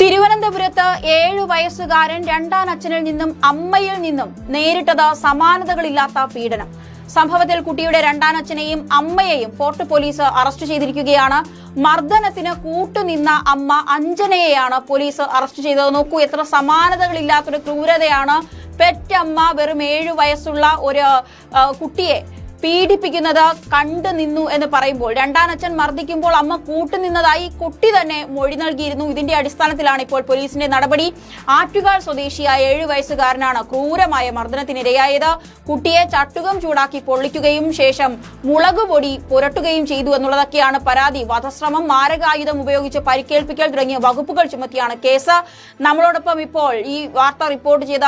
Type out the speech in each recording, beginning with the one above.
തിരുവനന്തപുരത്ത് 7 വയസ്സുകാരൻ രണ്ടാനച്ഛനിൽ നിന്നും അമ്മയിൽ നിന്നും നേരിട്ടത് സമാനതകളില്ലാത്ത പീഡനം. സംഭവത്തിൽ കുട്ടിയുടെ രണ്ടാനച്ഛനെയും അമ്മയെയും ഫോർട്ട് പോലീസ് അറസ്റ്റ് ചെയ്തിരിക്കുകയാണ്. മർദ്ദനത്തിന് കൂട്ടുനിന്ന അമ്മ അഞ്ജനയെയാണ് പോലീസ് അറസ്റ്റ് ചെയ്തത്. നോക്കൂ, എത്ര സമാനതകളില്ലാത്തൊരു ക്രൂരതയാണ്. പെറ്റമ്മ വെറും 7 വയസ്സുള്ള ഒരു കുട്ടിയെ പീഡിപ്പിക്കുന്നത് കണ്ടു നിന്നു എന്ന് പറയുമ്പോൾ, രണ്ടാനച്ഛൻ മർദ്ദിക്കുമ്പോൾ അമ്മ കൂട്ടുനിന്നതായി കുട്ടി തന്നെ മൊഴി നൽകിയിരുന്നു. ഇതിന്റെ അടിസ്ഥാനത്തിലാണ് ഇപ്പോൾ പോലീസിന്റെ നടപടി. ആറ്റുകാൽ സ്വദേശിയായ 7 വയസ്സുകാരനാണ് ക്രൂരമായ മർദ്ദനത്തിനിരയായത്. കുട്ടിയെ ചട്ടുകം ചൂടാക്കി പൊള്ളിക്കുകയും ശേഷം മുളകുപൊടി പുരട്ടുകയും ചെയ്തു എന്നുള്ളതൊക്കെയാണ് പരാതി. വധശ്രമം, മാരകായുധം ഉപയോഗിച്ച് പരിക്കേൽപ്പിക്കൽ തുടങ്ങിയ വകുപ്പുകൾ ചുമത്തിയാണ് കേസ്. നമ്മളോടൊപ്പം ഇപ്പോൾ ഈ വാർത്ത റിപ്പോർട്ട് ചെയ്ത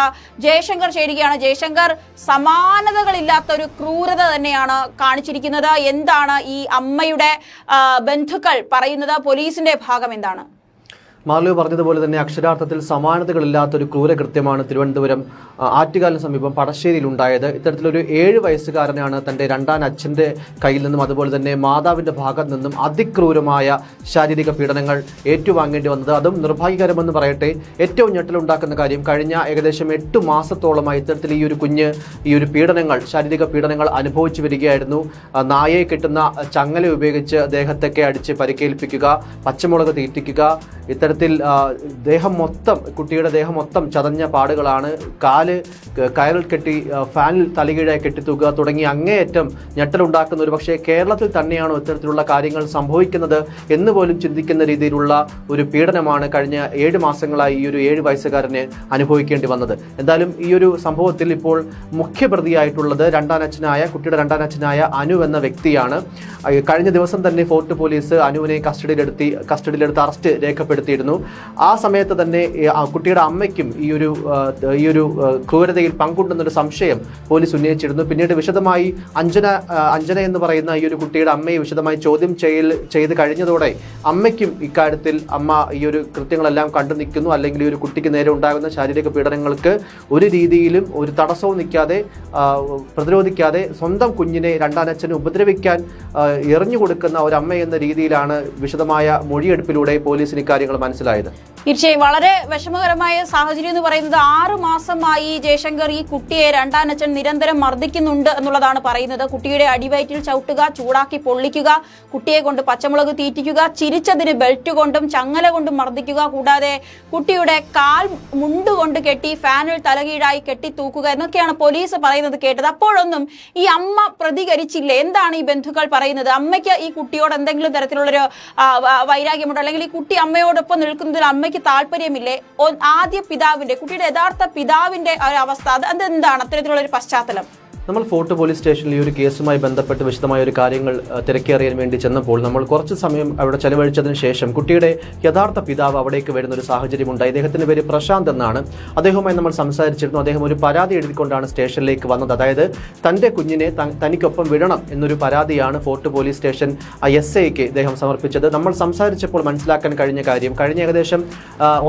ജയശങ്കർ ചേരുകയാണ്. ജയശങ്കർ, സമാനതകളില്ലാത്ത ഒരു ക്രൂരത തന്നെയാണ് കാണിച്ചിരിക്കുന്നത്. എന്താണ് ഈ അമ്മയുടെ ബന്ധുക്കൾ പറയുന്നത്? പോലീസിന്റെ ഭാഗം എന്താണ്? മാർലു പറഞ്ഞതുപോലെ തന്നെ അക്ഷരാർത്ഥത്തിൽ സമാനതകളില്ലാത്തൊരു ക്രൂരകൃത്യമാണ് തിരുവനന്തപുരം ആറ്റുകാലിന് സമീപം പടശ്ശേരിയിൽ ഉണ്ടായത്. ഇത്തരത്തിലൊരു 7 വയസ്സുകാരനാണ് തൻ്റെ രണ്ടാനച്ഛൻ്റെ കയ്യിൽ നിന്നും അതുപോലെ തന്നെ മാതാവിൻ്റെ ഭാഗത്ത് നിന്നും അതിക്രൂരമായ ശാരീരിക പീഡനങ്ങൾ ഏറ്റുവാങ്ങേണ്ടി വന്നത്. അതും നിർഭാഗ്യകരമെന്ന് പറയട്ടെ. ഏറ്റവും ഞെട്ടലുണ്ടാക്കുന്ന കാര്യം, കഴിഞ്ഞ ഏകദേശം 8 മാസത്തോളമായി ഇത്തരത്തിൽ ഈ ഒരു പീഡനങ്ങൾ, ശാരീരിക പീഡനങ്ങൾ അനുഭവിച്ചു വരികയായിരുന്നു. നായയെ കെട്ടുന്ന ചങ്ങല ഉപയോഗിച്ച് ദേഹത്തൊക്കെ അടിച്ച് പരിക്കേൽപ്പിക്കുക, പച്ചമുളക് തീറ്റിക്കുക, ഇത്തരത്തിൽ കുട്ടിയുടെ ദേഹം മൊത്തം ചതഞ്ഞ പാടുകളാണ്. കാല് കയറിൽ കെട്ടി ഫാനിൽ തലകീഴായി കെട്ടിത്തൂക്കുക തുടങ്ങി അങ്ങേയറ്റം ഞെട്ടലുണ്ടാക്കുന്ന, ഒരു പക്ഷേ കേരളത്തിൽ തന്നെയാണോ ഇത്തരത്തിലുള്ള കാര്യങ്ങൾ സംഭവിക്കുന്നത് എന്ന് പോലും ചിന്തിക്കുന്ന രീതിയിലുള്ള ഒരു പീഡനമാണ് കഴിഞ്ഞ 7 മാസങ്ങളായി ഈ ഒരു 7 വയസ്സുകാരനെ അനുഭവിക്കേണ്ടി വന്നത്. എന്തായാലും ഈ ഒരു സംഭവത്തിൽ ഇപ്പോൾ മുഖ്യപ്രതിയായിട്ടുള്ളത് കുട്ടിയുടെ രണ്ടാനച്ഛനായ അനു എന്ന വ്യക്തിയാണ്. കഴിഞ്ഞ ദിവസം തന്നെ ഫോർട്ട് പോലീസ് അനുവിനെ കസ്റ്റഡിയിലെടുത്ത് അറസ്റ്റ് രേഖപ്പെടുത്തിയിരുന്നു. ആ സമയത്ത് തന്നെ കുട്ടിയുടെ അമ്മയ്ക്കും ഈ ഒരു ക്രൂരതയിൽ പങ്കുണ്ടെന്നൊരു സംശയം പോലീസ് ഉന്നയിച്ചിരുന്നു. പിന്നീട് വിശദമായി അഞ്ജന എന്ന് പറയുന്ന ഈ ഒരു കുട്ടിയുടെ അമ്മയെ വിശദമായി ചോദ്യം ചെയ്ത് കഴിഞ്ഞതോടെ അമ്മയ്ക്കും ഇക്കാര്യത്തിൽ അമ്മ ഈ ഒരു കൃത്യങ്ങളെല്ലാം കണ്ടു നിൽക്കുന്നു. അല്ലെങ്കിൽ ഈ ഒരു കുട്ടിക്ക് നേരെ ഉണ്ടാകുന്ന ശാരീരിക പീഡനങ്ങൾക്ക് ഒരു രീതിയിലും ഒരു തടസ്സവും നിൽക്കാതെ പ്രതിരോധിക്കാതെ സ്വന്തം കുഞ്ഞിനെ രണ്ടാനച്ഛനെ ഉപദ്രവിക്കാൻ എറിഞ്ഞു കൊടുക്കുന്ന ഒരു അമ്മ എന്ന രീതിയിലാണ് വിശദമായ മൊഴിയെടുപ്പിലൂടെ പോലീസിന് ഇക്കാര്യങ്ങൾ മനസ്സിലായത്. തീർച്ചയായും വളരെ വിഷമകരമായ സാഹചര്യം എന്ന് പറയുന്നത്, 6 മാസമായി ജയശങ്കർ ഈ കുട്ടിയെ രണ്ടാനച്ഛൻ നിരന്തരം മർദ്ദിക്കുന്നുണ്ട് എന്നുള്ളതാണ് പറയുന്നത്. കുട്ടിയുടെ അടിവയറ്റിൽ ചവിട്ടുക, ചൂടാക്കി പൊള്ളിക്കുക, കുട്ടിയെ കൊണ്ട് പച്ചമുളക് തീറ്റിക്കുക, ചിരിച്ചതിന് ബെൽറ്റ് കൊണ്ടും ചങ്ങല കൊണ്ടും മർദ്ദിക്കുക, കൂടാതെ കുട്ടിയുടെ കാൽ മുണ്ടുകൊണ്ട് കെട്ടി ഫാനിൽ തലകീഴായി കെട്ടി തൂക്കുക എന്നൊക്കെയാണ് പോലീസ് പറയുന്നത് കേട്ടത്. അപ്പോഴൊന്നും ഈ അമ്മ പ്രതികരിച്ചില്ലേ? എന്താണ് ഈ ബന്ധുക്കൾ പറയുന്നത്? അമ്മയ്ക്ക് ഈ കുട്ടിയോട് എന്തെങ്കിലും തരത്തിലുള്ളൊരു വൈരാഗ്യമുണ്ടോ? അല്ലെങ്കിൽ ഈ കുട്ടി അമ്മയോടൊപ്പം നിൽക്കുന്നതിൽ അമ്മയ്ക്ക് താല്പര്യമില്ലേ? ആദ്യ പിതാവിന്റെ, കുട്ടിയുടെ യഥാർത്ഥ പിതാവിന്റെ ഒരു അവസ്ഥ അതെന്താണ്? അത്തരത്തിലുള്ള ഒരു പശ്ചാത്തലം നമ്മൾ ഫോർട്ട് പോലീസ് സ്റ്റേഷനിൽ ഈ ഒരു കേസുമായി ബന്ധപ്പെട്ട് വിശദമായ ഒരു കാര്യങ്ങൾ തിരക്കേറിയാൻ വേണ്ടി ചെന്നപ്പോൾ നമ്മൾ കുറച്ച് സമയം അവിടെ ചെലവഴിച്ചതിന് ശേഷം കുട്ടിയുടെ യഥാർത്ഥ പിതാവ് അവിടേക്ക് വരുന്ന ഒരു സാഹചര്യമുണ്ടായി. അദ്ദേഹത്തിൻ്റെ പേര് പ്രശാന്ത് എന്നാണ്. അദ്ദേഹവുമായി നമ്മൾ സംസാരിച്ചിരുന്നു. അദ്ദേഹം ഒരു പരാതി എഴുതിക്കൊണ്ടാണ് സ്റ്റേഷനിലേക്ക് വന്നത്. അതായത് തൻ്റെ കുഞ്ഞിനെ തനിക്കൊപ്പം വിടണം എന്നൊരു പരാതിയാണ് ഫോർട്ട് പോലീസ് സ്റ്റേഷൻ SIക്ക് ഇദ്ദേഹം സമർപ്പിച്ചത്. നമ്മൾ സംസാരിച്ചപ്പോൾ മനസ്സിലാക്കാൻ കഴിഞ്ഞ കാര്യം, കഴിഞ്ഞ ഏകദേശം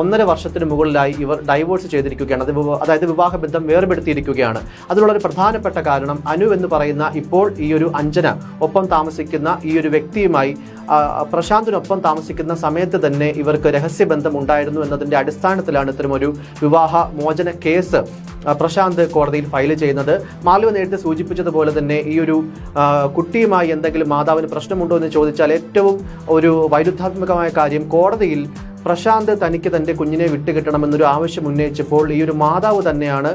1.5 വർഷത്തിന് മുകളിലായി ഇവർ ഡൈവോഴ്സ് ചെയ്തിരിക്കുകയാണ്. അതായത് വിവാഹബന്ധം വേർപെടുത്തിയിരിക്കുകയാണ്. അതിനുള്ളൊരു പ്രധാനപ്പെട്ട കാരണം, അനു എന്ന് പറയുന്ന ഇപ്പോൾ ഈ ഒരു അഞ്ജന ഒപ്പം താമസിക്കുന്ന ഈ ഒരു വ്യക്തിയുമായി പ്രശാന്തിനൊപ്പം താമസിക്കുന്ന സമയത്ത് തന്നെ ഇവർക്ക് രഹസ്യബന്ധം ഉണ്ടായിരുന്നു എന്നതിൻ്റെ അടിസ്ഥാനത്തിലാണ് ഇത്തരമൊരു വിവാഹ മോചന കേസ് പ്രശാന്ത് കോടതിയിൽ ഫയൽ ചെയ്യുന്നത്. മാലു നേരത്തെ സൂചിപ്പിച്ചതുപോലെ തന്നെ ഈ ഒരു കുട്ടിയുമായി എന്തെങ്കിലും മാതാവിന് പ്രശ്നമുണ്ടോ എന്ന് ചോദിച്ചാൽ ഏറ്റവും ഒരു വൈരുദ്ധാത്മകമായ കാര്യം, കോടതിയിൽ പ്രശാന്ത് തനിക്ക് തൻ്റെ കുഞ്ഞിനെ വിട്ടുകിട്ടണമെന്നൊരു ആവശ്യം ഉന്നയിച്ചപ്പോൾ ഈ ഒരു മാതാവ് തന്നെയാണ്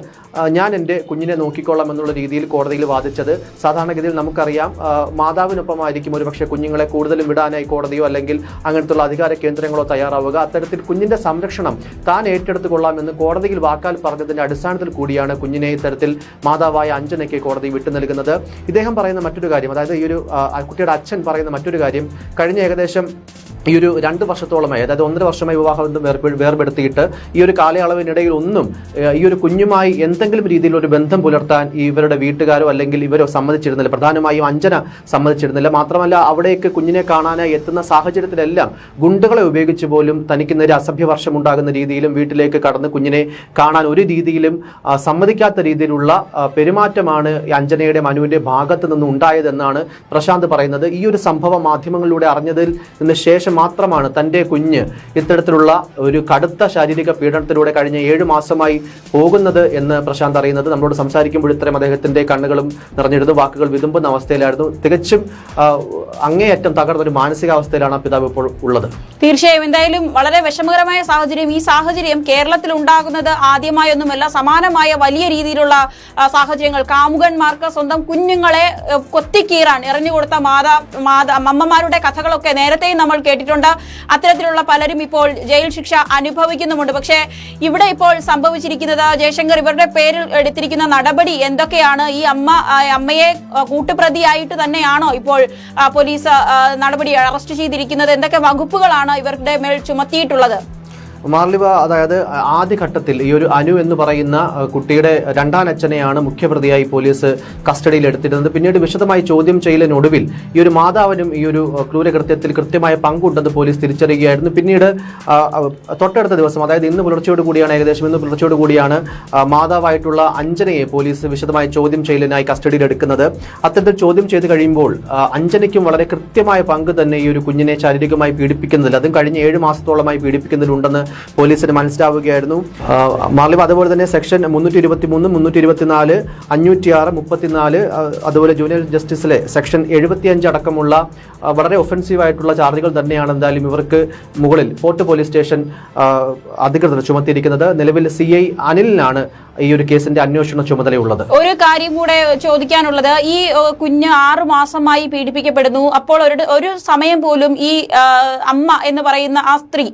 ഞാൻ എൻ്റെ കുഞ്ഞിനെ നോക്കിക്കൊള്ളാം എന്നുള്ള രീതിയിൽ കോടതിയിൽ വാദിച്ചത്. സാധാരണഗതിയിൽ നമുക്കറിയാം, മാതാവിനൊപ്പമായിരിക്കും ഒരുപക്ഷെ കുഞ്ഞുങ്ങളെ കൂടുതലും വിടാനായി കോടതിയോ അല്ലെങ്കിൽ അങ്ങനത്തുള്ള അധികാര കേന്ദ്രങ്ങളോ തയ്യാറാവുക. അത്തരത്തിൽ കുഞ്ഞിൻ്റെ സംരക്ഷണം താൻ ഏറ്റെടുത്തു കൊള്ളാമെന്ന് കോടതിയിൽ വാക്കാൽ പറഞ്ഞതിൻ്റെ അടിസ്ഥാനത്തിൽ കൂടിയാണ് കുഞ്ഞിനെ ഇത്തരത്തിൽ മാതാവായ അഞ്ജനയ്ക്ക് കോടതി വിട്ടു നൽകുന്നത്. ഇദ്ദേഹം പറയുന്ന മറ്റൊരു കാര്യം, അതായത് ഈ ഒരു കുട്ടിയുടെ അച്ഛൻ പറയുന്ന മറ്റൊരു കാര്യം, കഴിഞ്ഞ ഏകദേശം ഈ ഒരു 2 വർഷത്തോളമായി, അതായത് 1.5 വർഷമായി വിവാഹബന്ധം വേർപെടുത്തിയിട്ട് ഈ ഒരു കാലയളവിനിടയിൽ ഒന്നും ഈ ഒരു കുഞ്ഞുമായി എന്തെങ്കിലും രീതിയിലൊരു ബന്ധം പുലർത്താൻ ഇവരുടെ വീട്ടുകാരോ അല്ലെങ്കിൽ ഇവരോ സമ്മതിച്ചിരുന്നില്ല. പ്രധാനമായും അഞ്ജന സമ്മതിച്ചിരുന്നില്ല. മാത്രമല്ല, അവിടേക്ക് കുഞ്ഞിനെ കാണാനായി എത്തുന്ന സാഹചര്യത്തിലെല്ലാം ഗുണ്ടകളെ ഉപയോഗിച്ച് പോലും തനിക്ക് നേരെ അസഭ്യവർഷം ഉണ്ടാകുന്ന രീതിയിലും വീട്ടിലേക്ക് കടന്ന് കുഞ്ഞിനെ കാണാൻ ഒരു രീതിയിലും സമ്മതിക്കാത്ത രീതിയിലുള്ള പെരുമാറ്റമാണ് അഞ്ജനയുടെ മനുവിൻ്റെ ഭാഗത്ത് നിന്ന് ഉണ്ടായതെന്നാണ് പ്രശാന്ത് പറയുന്നത്. ഈ ഒരു സംഭവം മാധ്യമങ്ങളിലൂടെ അറിഞ്ഞതിൽ നിന്ന് ശേഷം ശേഷം മാത്രമാണ് തൻ്റെ കുഞ്ഞ് ഇത്തരത്തിലുള്ള ഒരു കടുത്ത ശാരീരിക പീഡനത്തിലൂടെ കഴിഞ്ഞ 7 മാസമായി പോകുന്നത് എന്ന് പ്രശാന്ത് അറിയുന്നത്. നമ്മളോട് സംസാരിക്കുമ്പോൾ ഇത്രയും അദ്ദേഹത്തിന്റെ കണ്ണുകളും നിറഞ്ഞിരുന്നു, വാക്കുകൾ വിതുമ്പുന്ന അവസ്ഥയിലായിരുന്നു. തികച്ചും അങ്ങേയറ്റം തകർന്നൊരു മാനസികാവസ്ഥയിലാണ് ആ പിതാവ് ഇപ്പോൾ ഉള്ളത്. തീർച്ചയായും എന്തായാലും വളരെ വിഷമകരമായ സാഹചര്യം. ഈ സാഹചര്യം കേരളത്തിൽ ഉണ്ടാകുന്നത് ആദ്യമായൊന്നുമല്ല. സമാനമായ വലിയ രീതിയിലുള്ള സാഹചര്യങ്ങൾ കാമുകന്മാർക്ക് സ്വന്തം കുഞ്ഞുങ്ങളെ കൊത്തിക്കീറാൻ എറിഞ്ഞുകൊടുത്ത അമ്മമാരുടെ കഥകളൊക്കെ നേരത്തെയും നമ്മൾ കേട്ടിട്ടുണ്ട്. അത്തരത്തിലുള്ള പലരും ഇപ്പോൾ ജയിൽ ശിക്ഷ അനുഭവിക്കുന്നുമുണ്ട്. പക്ഷേ ഇവിടെ ഇപ്പോൾ സംഭവിച്ചിരിക്കുന്നത് ജയശങ്കർ, ഇവരുടെ പേരിൽ എടുത്തിരിക്കുന്ന നടപടി എന്തൊക്കെയാണ്? ഈ അമ്മയെ കൂട്ടുപ്രതിയായിട്ട് തന്നെയാണോ ഇപ്പോൾ പോലീസ് നടപടി അറസ്റ്റ് ചെയ്തിരിക്കുന്നത്? എന്തൊക്കെ വകുപ്പുകളാണ് ഇവരുടെ മേൽ ചുമത്തിയിട്ടുള്ളത്? മാർലിവ, അതായത് ആദ്യഘട്ടത്തിൽ ഈ ഒരു അനു എന്ന് പറയുന്ന കുട്ടിയുടെ രണ്ടാനച്ഛനെയാണ് മുഖ്യപ്രതിയായി പോലീസ് കസ്റ്റഡിയിൽ എടുത്തിരുന്നത്. പിന്നീട് വിശദമായി ചോദ്യം ചെയ്യലിനൊടുവിൽ ഈ ഒരു മാതാവിനും ഈ ഒരു ക്രൂരകൃത്യത്തിൽ കൃത്യമായ പങ്കുണ്ടെന്ന് പോലീസ് തിരിച്ചറിയുകയായിരുന്നു. പിന്നീട് തൊട്ടടുത്ത ദിവസം, അതായത് ഇന്ന് പുലർച്ചയോട് കൂടിയാണ് മാതാവായിട്ടുള്ള അഞ്ജനയെ പോലീസ് വിശദമായി ചോദ്യം ചെയ്യലിനായി കസ്റ്റഡിയിൽ എടുക്കുന്നത്. അത്തരത്തിൽ ചോദ്യം ചെയ്ത് കഴിയുമ്പോൾ അഞ്ജനയ്ക്കും വളരെ കൃത്യമായ പങ്ക് തന്നെ ഈ ഒരു കുഞ്ഞിനെ ശാരീരികമായി പീഡിപ്പിക്കുന്നതിൽ, അതും കഴിഞ്ഞ 7 മാസത്തോളമായി പീഡിപ്പിക്കുന്നതിലുണ്ടെന്ന് പോലീസിന് മനസ്സിലാവുകയായിരുന്നു. മാർലിവ, അതുപോലെ തന്നെ സെക്ഷൻ 323, 324, 506, 34, അതുപോലെ ജൂനിയർ ജസ്റ്റിസിലെ സെക്ഷൻ 75 അടക്കമുള്ള വളരെ ഒഫൻസീവായിട്ടുള്ള ചാർജുകൾ തന്നെയാണ് എന്തായാലും ഇവർക്ക് മുകളിൽ ഫോർട്ട് പോലീസ് സ്റ്റേഷൻ അധികൃതർ ചുമത്തിയിരിക്കുന്നത്. നിലവിൽ CI അനിലിനാണ് ഈ ഒരു കേസിന്റെ അന്വേഷണ ചുമതലയുള്ളത്. ഒരു കാര്യം കൂടെ ചോദിക്കാനുള്ളത്, ഈ കുഞ്ഞ് 6 മാസമായി പീഡിപ്പിക്കപ്പെടുന്നു. അപ്പോൾ ഒരു സമയം പോലും ഈ അമ്മ എന്ന് പറയുന്ന ആ സ്ത്രീ,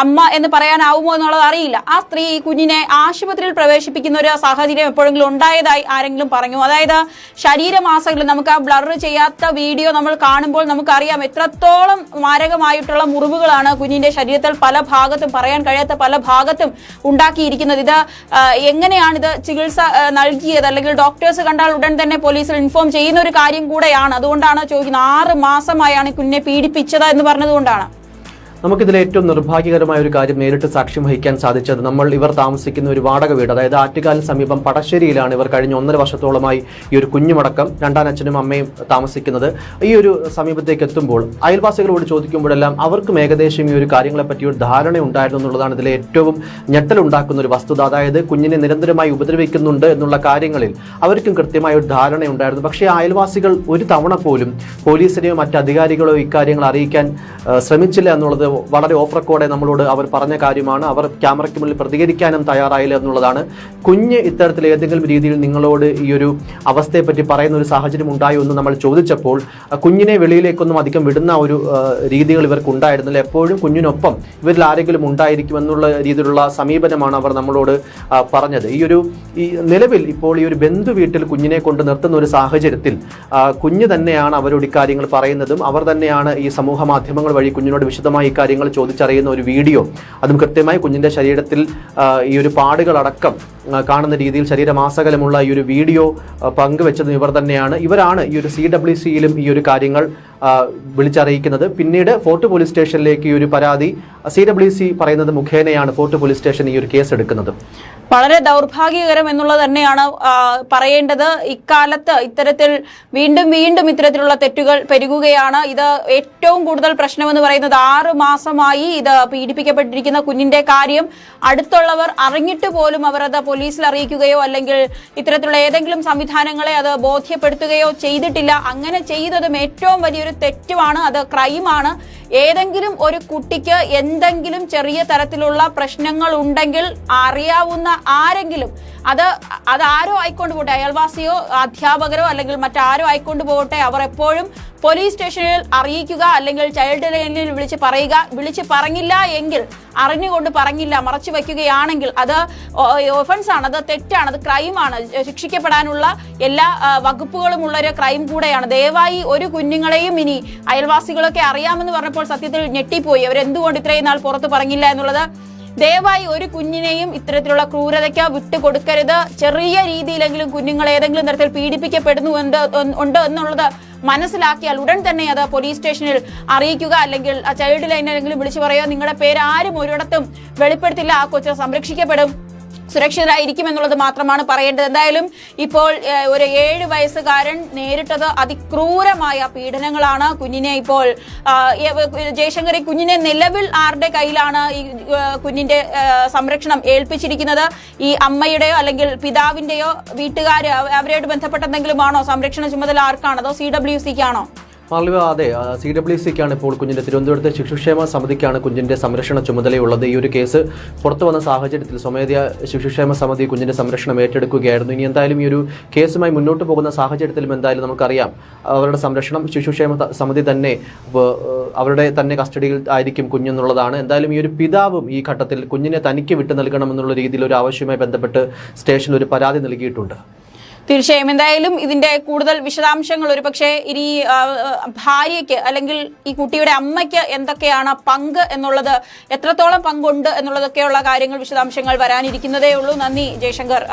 അമ്മ എന്ന് പറയാനാവുമോ എന്നുള്ളത് അറിയില്ല, ആ സ്ത്രീ ഈ കുഞ്ഞിനെ ആശുപത്രിയിൽ പ്രവേശിപ്പിക്കുന്ന ഒരു സാഹചര്യം എപ്പോഴെങ്കിലും ഉണ്ടായതായി ആരെങ്കിലും പറഞ്ഞു? അതായത് ശരീരമാസങ്ങളിൽ നമുക്ക് ആ ബ്ലർ ചെയ്യാത്ത വീഡിയോ നമ്മൾ കാണുമ്പോൾ നമുക്കറിയാം എത്രത്തോളം മാരകമായിട്ടുള്ള മുറിവുകളാണ് കുഞ്ഞിന്റെ ശരീരത്തിൽ പല ഭാഗത്തും, പറയാൻ കഴിയാത്ത പല ഭാഗത്തും ഉണ്ടാക്കിയിരിക്കുന്നത്. ഇത് എങ്ങനെയാണിത് ചികിത്സ നൽകിയത്? അല്ലെങ്കിൽ ഡോക്ടേഴ്സ് കണ്ടാൽ ഉടൻ തന്നെ പോലീസിൽ ഇൻഫോം ചെയ്യുന്ന ഒരു കാര്യം കൂടെയാണ്. അതുകൊണ്ടാണ് ചോദിക്കുന്നത്, 6 മാസമായാണ് കുഞ്ഞിനെ പീഡിപ്പിച്ചത് എന്ന് പറഞ്ഞതുകൊണ്ടാണ്. നമുക്കിതിൽ ഏറ്റവും നിർഭാഗ്യകരമായ ഒരു കാര്യം നേരിട്ട് സാക്ഷ്യം വഹിക്കാൻ സാധിച്ചത്, ഇവർ താമസിക്കുന്ന ഒരു വാടക വീട്, അതായത് ആറ്റുകാലിന് സമീപം പടശ്ശേരിയിലാണ് ഇവർ കഴിഞ്ഞ 1.5 വർഷത്തോളമായി ഈ ഒരു കുഞ്ഞുമടക്കം രണ്ടാനച്ഛനും അമ്മയും താമസിക്കുന്നത്. ഈ ഒരു സമീപത്തേക്ക് എത്തുമ്പോൾ അയൽവാസികളോട് ചോദിക്കുമ്പോഴെല്ലാം അവർക്കും ഏകദേശം ഈ ഒരു കാര്യങ്ങളെ പറ്റി ഒരു ധാരണ ഉണ്ടായിരുന്നു എന്നുള്ളതാണ് ഇതിലെ ഏറ്റവും ഞെട്ടലുണ്ടാക്കുന്ന ഒരു വസ്തുത. അതായത് കുഞ്ഞിനെ നിരന്തരമായി ഉപദ്രവിക്കുന്നുണ്ട് എന്നുള്ള കാര്യങ്ങളിൽ അവർക്കും കൃത്യമായ ഒരു ധാരണ ഉണ്ടായിരുന്നു. പക്ഷേ അയൽവാസികൾ ഒരു തവണ പോലും പോലീസിനെയോ മറ്റ് അധികാരികളോ ഇക്കാര്യങ്ങൾ അറിയിക്കാൻ ശ്രമിച്ചില്ല എന്നുള്ളത് വളരെ ഓഫ് റെക്കോർഡെ നമ്മളോട് അവർ പറഞ്ഞ കാര്യമാണ്. അവർ ക്യാമറയ്ക്ക് മുന്നിൽ പ്രതികരിക്കാനും തയ്യാറായില്ല എന്നുള്ളതാണ്. കുഞ്ഞ് ഇത്തരത്തിൽ ഏതെങ്കിലും രീതിയിൽ നിങ്ങളോട് ഈ ഒരു അവസ്ഥയെപ്പറ്റി പറയുന്ന ഒരു സാഹചര്യം ഉണ്ടായോ എന്ന് നമ്മൾ ചോദിച്ചപ്പോൾ കുഞ്ഞിനെ വെളിയിലേക്കൊന്നും അധികം വിടുന്ന ഒരു രീതികൾ ഇവർക്ക് ഉണ്ടായിരുന്നില്ല. എപ്പോഴും കുഞ്ഞിനൊപ്പം ഇവരിൽ ആരെങ്കിലും ഉണ്ടായിരിക്കുമെന്നുള്ള രീതിയിലുള്ള സമീപനമാണ് അവർ നമ്മളോട് പറഞ്ഞത്. ഈ നിലവിൽ ഇപ്പോൾ ഈ ഒരു ബന്ധു വീട്ടിൽ കുഞ്ഞിനെ കൊണ്ട് നിർത്തുന്ന ഒരു സാഹചര്യത്തിൽ കുഞ്ഞ് തന്നെയാണ് അവരോട് ഇക്കാര്യങ്ങൾ പറയുന്നതും അവർ തന്നെയാണ് ഈ സമൂഹ മാധ്യമങ്ങൾ വഴി കുഞ്ഞിനോട് വിശദമായി കാര്യങ്ങൾ ചോദിച്ചറിയുന്ന ഒരു വീഡിയോ, അതും കൃത്യമായി കുഞ്ഞിന്റെ ശരീരത്തിൽ ഈ ഒരു പാടുകളടക്കം കാണുന്ന രീതിയിൽ ശരീരമാസകലമുള്ള ഈ ഒരു വീഡിയോ പങ്കുവെച്ചതും ഇവർ തന്നെയാണ്. ഇവരാണ് ഈ ഒരു CWCയിലും ഈ ഒരു കാര്യങ്ങൾ വിളിച്ചറിയിക്കുന്നത്. പിന്നീട് ഫോർട്ട് പോലീസ് സ്റ്റേഷനിലേക്ക് ഈ ഒരു പരാതി CWC പറയുന്നത് മുഖേനയാണ് ഫോർട്ട് പോലീസ് സ്റ്റേഷൻ ഈ ഒരു കേസ് എടുക്കുന്നത്. വളരെ ദൗർഭാഗ്യകരം എന്നുള്ളത് തന്നെയാണ് പറയേണ്ടത്. ഇക്കാലത്ത് ഇത്തരത്തിൽ വീണ്ടും ഇത്തരത്തിലുള്ള തെറ്റുകൾ പെരുകുകയാണ്. ഇത് ഏറ്റവും കൂടുതൽ പ്രശ്നമെന്ന് പറയുന്നത് 6 മാസമായി ഇത് പീഡിപ്പിക്കപ്പെട്ടിരിക്കുന്ന കുഞ്ഞിന്റെ കാര്യം അടുത്തുള്ളവർ അറിഞ്ഞിട്ട് പോലും അവർ അത് പോലീസിൽ അറിയിക്കുകയോ അല്ലെങ്കിൽ ഇത്തരത്തിലുള്ള ഏതെങ്കിലും സംവിധാനങ്ങളെ അത് ബോധ്യപ്പെടുത്തുകയോ ചെയ്തിട്ടില്ല. അങ്ങനെ ചെയ്തതും ഏറ്റവും വലിയൊരു തെറ്റുമാണ്, അത് ക്രൈമാണ്. ഏതെങ്കിലും ഒരു കുട്ടിക്ക് എന്തെങ്കിലും ചെറിയ തരത്തിലുള്ള പ്രശ്നങ്ങൾ ഉണ്ടെങ്കിൽ അറിയാവുന്ന ആരെങ്കിലും, അത് ആരോ ആയിക്കൊണ്ട് പോട്ടെ, അയൽവാസിയോ അധ്യാപകരോ അല്ലെങ്കിൽ മറ്റാരോ ആയിക്കൊണ്ട് പോകട്ടെ, അവർ എപ്പോഴും പോലീസ് സ്റ്റേഷനിൽ അറിയിക്കുക അല്ലെങ്കിൽ ചൈൽഡ് ലൈനിൽ വിളിച്ച് പറഞ്ഞില്ല എങ്കിൽ, അറിഞ്ഞുകൊണ്ട് പറഞ്ഞില്ല, മറച്ചു വയ്ക്കുകയാണെങ്കിൽ അത് ഒഫൻസാണ്, അത് തെറ്റാണ്, അത് ക്രൈമാണ്. ശിക്ഷിക്കപ്പെടാനുള്ള എല്ലാ വകുപ്പുകളും ഉള്ള ഒരു ക്രൈം കൂടെയാണ്. ദയവായി ഒരു കുഞ്ഞുങ്ങളെയും, ഇനി അയൽവാസികളൊക്കെ അറിയാമെന്ന് പറഞ്ഞപ്പോൾ സത്യത്തിൽ ഞെട്ടിപ്പോയി, അവരെന്തുകൊണ്ട് ഇത്രയും നാൾ പുറത്ത് പറഞ്ഞില്ല എന്നുള്ളത്. ദയവായി ഒരു കുഞ്ഞിനെയും ഇത്തരത്തിലുള്ള ക്രൂരതയ്ക്ക് വിട്ടുകൊടുക്കരുത്. ചെറിയ രീതിയിലെങ്കിലും കുഞ്ഞുങ്ങൾ ഏതെങ്കിലും തരത്തിൽ പീഡിപ്പിക്കപ്പെടുന്നു ഉണ്ട് എന്നുള്ളത് മനസ്സിലാക്കിയാൽ ഉടൻ തന്നെ അത് പോലീസ് സ്റ്റേഷനിൽ അറിയിക്കുക, അല്ലെങ്കിൽ ആ ചൈൽഡ് ലൈനിലെങ്കിലും വിളിച്ചു പറയുക. നിങ്ങളുടെ പേര് ആരും ഒരിടത്തും വെളിപ്പെടുത്തില്ല, ആ കൊച്ച് സംരക്ഷിക്കപ്പെടും. സുരക്ഷിതരായിരിക്കും എന്നുള്ളത് മാത്രമാണ് പറയേണ്ടത്. എന്തായാലും ഇപ്പോൾ ഒരു 7 വയസ്സുകാരൻ നേരിട്ടത് അതിക്രൂരമായ പീഡനങ്ങളാണ്. കുഞ്ഞിനെ ഇപ്പോൾ ജയശങ്കർ, ഈ കുഞ്ഞിനെ നിലവിൽ ആരുടെ കയ്യിലാണ് ഈ കുഞ്ഞിന്റെ സംരക്ഷണം ഏൽപ്പിച്ചിരിക്കുന്നത്? ഈ അമ്മയുടെയോ അല്ലെങ്കിൽ പിതാവിന്റെയോ വീട്ടുകാര് അവരോട് ബന്ധപ്പെട്ട എന്തെങ്കിലും ആണോ സംരക്ഷണ ചുമതല? ആർക്കാണ്? അതോ CWCക്കാണോ? മാളവിക, അതെ, CWCക്കാണ് ഇപ്പോൾ കുഞ്ഞിന്റെ തിരുവനന്തപുരത്തെ ശിശുക്ഷേമ സമിതിക്കാണ് കുഞ്ഞിന്റെ സംരക്ഷണ ചുമതലയുള്ളത്. ഈ ഒരു കേസ് പുറത്തു വന്ന സാഹചര്യത്തിൽ സ്വമേധയാ ശിശുക്ഷേമ സമിതി കുഞ്ഞിന്റെ സംരക്ഷണം ഏറ്റെടുക്കുകയായിരുന്നു. ഇനി എന്തായാലും ഈ ഒരു കേസുമായി മുന്നോട്ട് പോകുന്ന സാഹചര്യത്തിലും എന്തായാലും നമുക്കറിയാം അവരുടെ സംരക്ഷണം ശിശുക്ഷേമ സമിതി തന്നെ അവരുടെ തന്നെ കസ്റ്റഡിയിൽ ആയിരിക്കും കുഞ്ഞെന്നുള്ളതാണ്. എന്തായാലും ഈ ഒരു പിതാവും ഈ ഘട്ടത്തിൽ കുഞ്ഞിനെ തനിക്ക് വിട്ടു നൽകണമെന്നുള്ള രീതിയിൽ ഒരു ആവശ്യവുമായി ബന്ധപ്പെട്ട് സ്റ്റേഷനിൽ ഒരു പരാതി നൽകിയിട്ടുണ്ട്. തീർച്ചയായും. എന്തായാലും ഇതിന്റെ കൂടുതൽ വിശദാംശങ്ങൾ ഒരുപക്ഷെ ഇനി ഭാര്യയ്ക്ക് അല്ലെങ്കിൽ ഈ കുട്ടിയുടെ അമ്മയ്ക്ക് എന്തൊക്കെയാണ് പങ്ക് എന്നുള്ളത്, എത്രത്തോളം പങ്കുണ്ട് എന്നുള്ളതൊക്കെയുള്ള കാര്യങ്ങൾ, വിശദാംശങ്ങൾ വരാനിരിക്കുന്നതേ ഉള്ളൂ. നന്ദി ജയശങ്കർ.